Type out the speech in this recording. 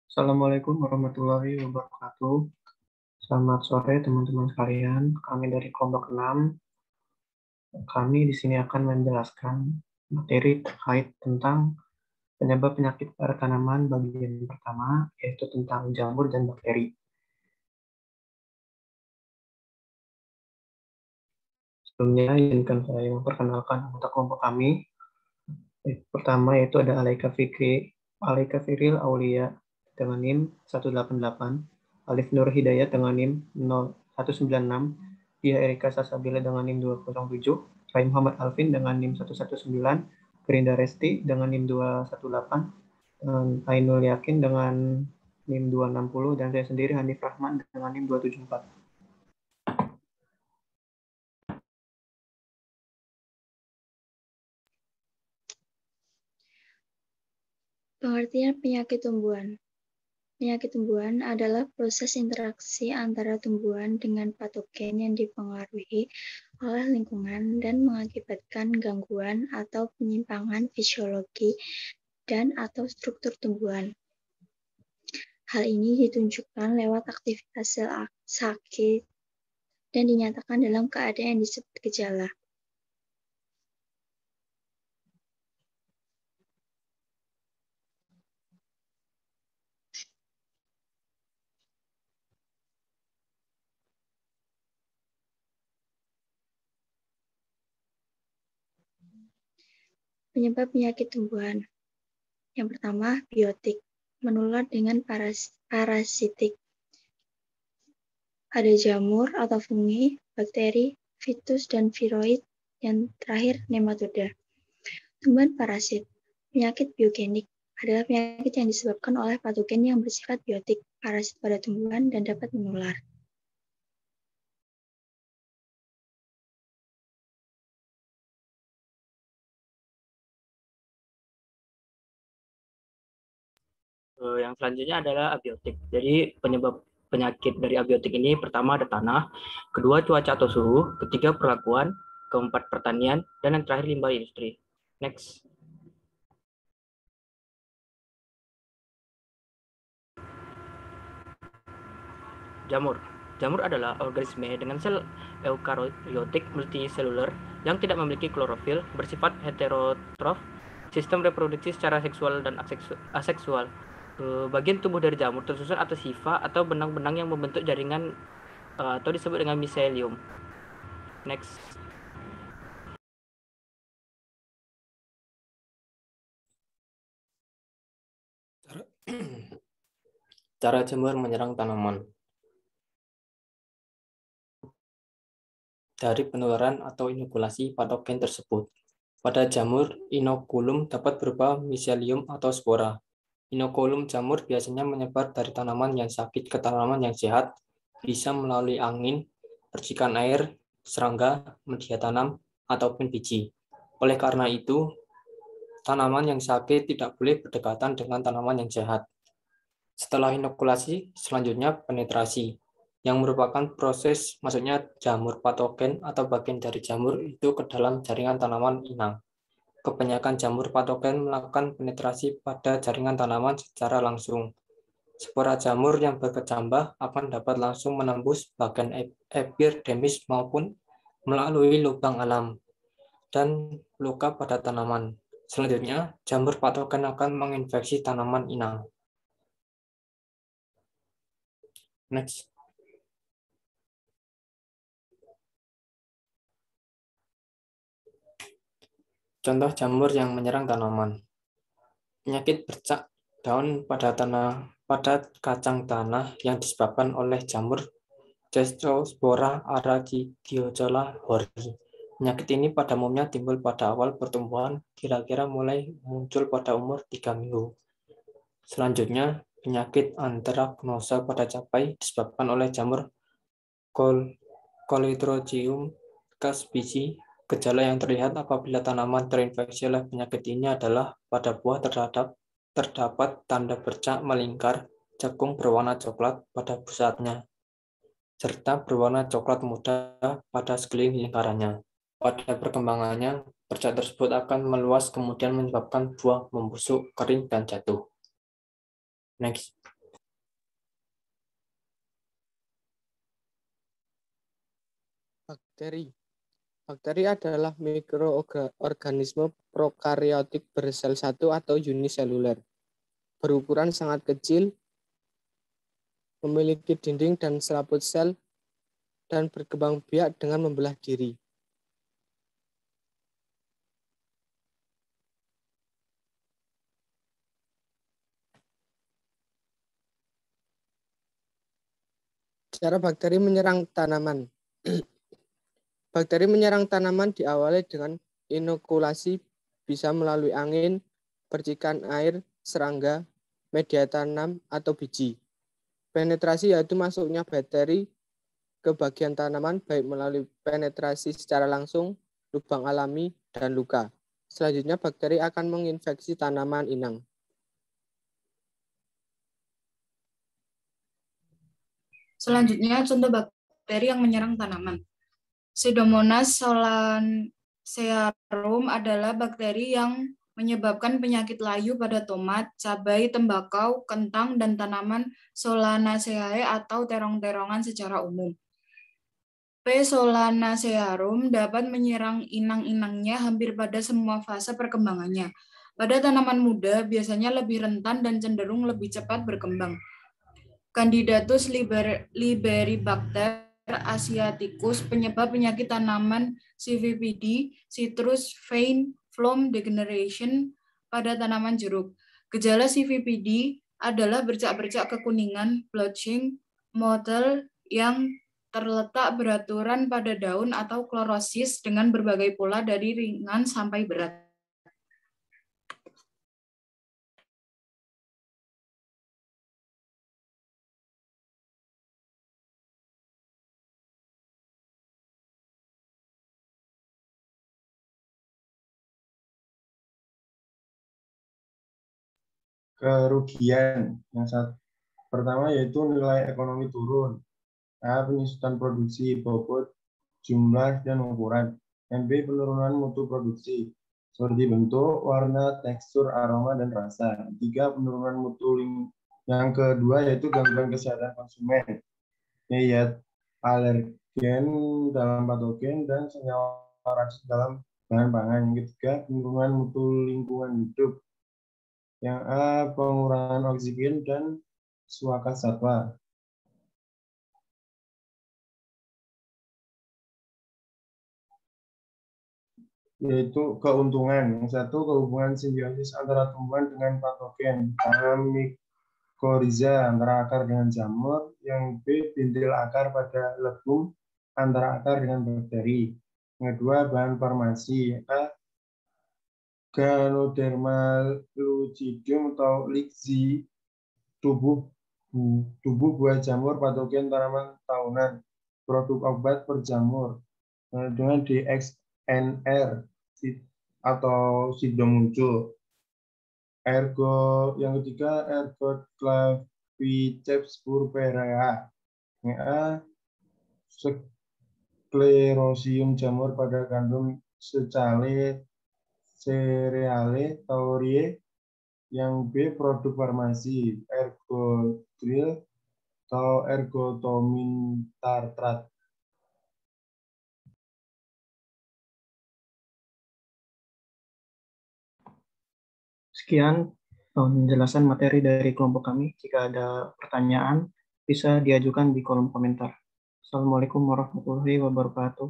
Assalamualaikum warahmatullahi wabarakatuh. Selamat sore teman-teman sekalian. Kami dari kelompok 6. Kami di sini akan menjelaskan materi terkait tentang penyebab penyakit pada tanaman bagian pertama, yaitu tentang jamur dan bakteri. Sebelumnya, izinkan saya memperkenalkan anggota kelompok kami. Pertama yaitu ada Alaika Firil Aulia dengan NIM 188, Alif Nur Hidayat dengan NIM 0196, Dia Erika Sasabila dengan NIM 207, Rai Muhammad Alvin dengan NIM 119, Gerinda Resti dengan NIM 218, Ainul Yakin dengan NIM 260, dan saya sendiri Hanif Rahman dengan NIM 274. Pengertian penyakit tumbuhan. Penyakit tumbuhan adalah proses interaksi antara tumbuhan dengan patogen yang dipengaruhi oleh lingkungan dan mengakibatkan gangguan atau penyimpangan fisiologi dan/atau struktur tumbuhan. Hal ini ditunjukkan lewat aktivitas sel sakit dan dinyatakan dalam keadaan yang disebut gejala. Penyebab penyakit tumbuhan. Yang pertama, biotik, menular dengan parasitik. Ada jamur atau fungi, bakteri, fitus, dan viroid. Yang terakhir, nematoda. Tumbuhan parasit. Penyakit biogenik adalah penyakit yang disebabkan oleh patogen yang bersifat biotik, parasit pada tumbuhan, dan dapat menular. Yang selanjutnya adalah abiotik. Jadi penyebab penyakit dari abiotik ini pertama ada tanah, kedua cuaca atau suhu, ketiga perlakuan, keempat pertanian, dan yang terakhir limbah industri. Next. Jamur. Jamur adalah organisme dengan sel eukaryotik multiseluler yang tidak memiliki klorofil, bersifat heterotrof, sistem reproduksi secara seksual dan aseksual. Bagian tubuh dari jamur tersusun atas hifa atau benang-benang yang membentuk jaringan atau disebut dengan miselium. Next. Cara jamur menyerang tanaman. Dari penularan atau inokulasi patogen tersebut. Pada jamur, inokulum dapat berupa miselium atau spora. Inokulum jamur biasanya menyebar dari tanaman yang sakit ke tanaman yang sehat, bisa melalui angin, percikan air, serangga, media tanam, ataupun biji. Oleh karena itu, tanaman yang sakit tidak boleh berdekatan dengan tanaman yang sehat. Setelah inokulasi, selanjutnya penetrasi, yang merupakan proses masuknya jamur patogen atau bagian dari jamur itu ke dalam jaringan tanaman inang. Kebanyakan jamur patogen melakukan penetrasi pada jaringan tanaman secara langsung. Spora jamur yang berkecambah akan dapat langsung menembus bagian epidermis maupun melalui lubang alam dan luka pada tanaman. Selanjutnya, jamur patogen akan menginfeksi tanaman inang. Next. Contoh jamur yang menyerang tanaman. Penyakit bercak daun pada kacang tanah yang disebabkan oleh jamur Scestospora arachidiozoa hori. Penyakit ini pada umumnya timbul pada awal pertumbuhan, kira-kira mulai muncul pada umur 3 minggu. Selanjutnya, penyakit anthracnosa pada cabai disebabkan oleh jamur Colitridium caspisi. Gejala yang terlihat apabila tanaman terinfeksi oleh penyakit ini adalah pada buah terdapat tanda bercak melingkar, cekung berwarna coklat pada pusatnya, serta berwarna coklat muda pada sekeliling lingkarannya. Pada perkembangannya, bercak tersebut akan meluas kemudian menyebabkan buah membusuk, kering, dan jatuh. Next. Bakteri. Bakteri adalah mikroorganisme prokariotik bersel satu atau uniseluler, berukuran sangat kecil, memiliki dinding dan selaput sel, dan berkembang biak dengan membelah diri. Cara bakteri menyerang tanaman. Bakteri menyerang tanaman diawali dengan inokulasi, bisa melalui angin, percikan air, serangga, media tanam, atau biji. Penetrasi yaitu masuknya bakteri ke bagian tanaman baik melalui penetrasi secara langsung, lubang alami, dan luka. Selanjutnya bakteri akan menginfeksi tanaman inang. Selanjutnya contoh bakteri yang menyerang tanaman. Pseudomonas solanacearum adalah bakteri yang menyebabkan penyakit layu pada tomat, cabai, tembakau, kentang, dan tanaman Solanaceae atau terong-terongan secara umum. P. solanacearum dapat menyerang inang-inangnya hampir pada semua fase perkembangannya. Pada tanaman muda, biasanya lebih rentan dan cenderung lebih cepat berkembang. Candidatus liberibacter asiaticus, penyebab penyakit tanaman CVPD, citrus vine flower degeneration pada tanaman jeruk. Gejala CVPD adalah bercak-bercak kekuningan, blotching, mottle yang terletak beraturan pada daun atau klorosis dengan berbagai pola dari ringan sampai berat. Kerugian yang pertama yaitu nilai ekonomi turun, A. Penyusutan produksi, bobot, jumlah, dan ukuran, dan B. Penurunan mutu produksi seperti bentuk, warna, tekstur, aroma, dan rasa. 3. Penurunan mutu yang kedua yaitu gangguan kesehatan konsumen, yaitu alergen dalam patogen dan senyawa racun dalam bahan pangan. Yang ketiga, penurunan mutu lingkungan hidup. Yang A. Pengurangan oksigen dan suaka satwa. Yaitu keuntungan. Yang satu, kehubungan simbiosis antara tumbuhan dengan patogen. Mycorrhiza antara akar dengan jamur. Yang B. Bintil akar pada legum antara akar dengan bakteri. Yang kedua, bahan farmasi. A. Ganoderma lucidum atau lixi, tubuh buah jamur patogen tanaman tahunan, produk obat perjamur. Dengan DXNR atau sidom muncul. Yang ketiga, ergot claviceps purpurea. Yang A. Sclerosium jamur pada gandum secale cereale tauriae. Yang B. Produk farmasi, ergotril atau ergotomin tartrat. Sekian penjelasan materi dari kelompok kami. Jika ada pertanyaan, bisa diajukan di kolom komentar. Assalamualaikum warahmatullahi wabarakatuh.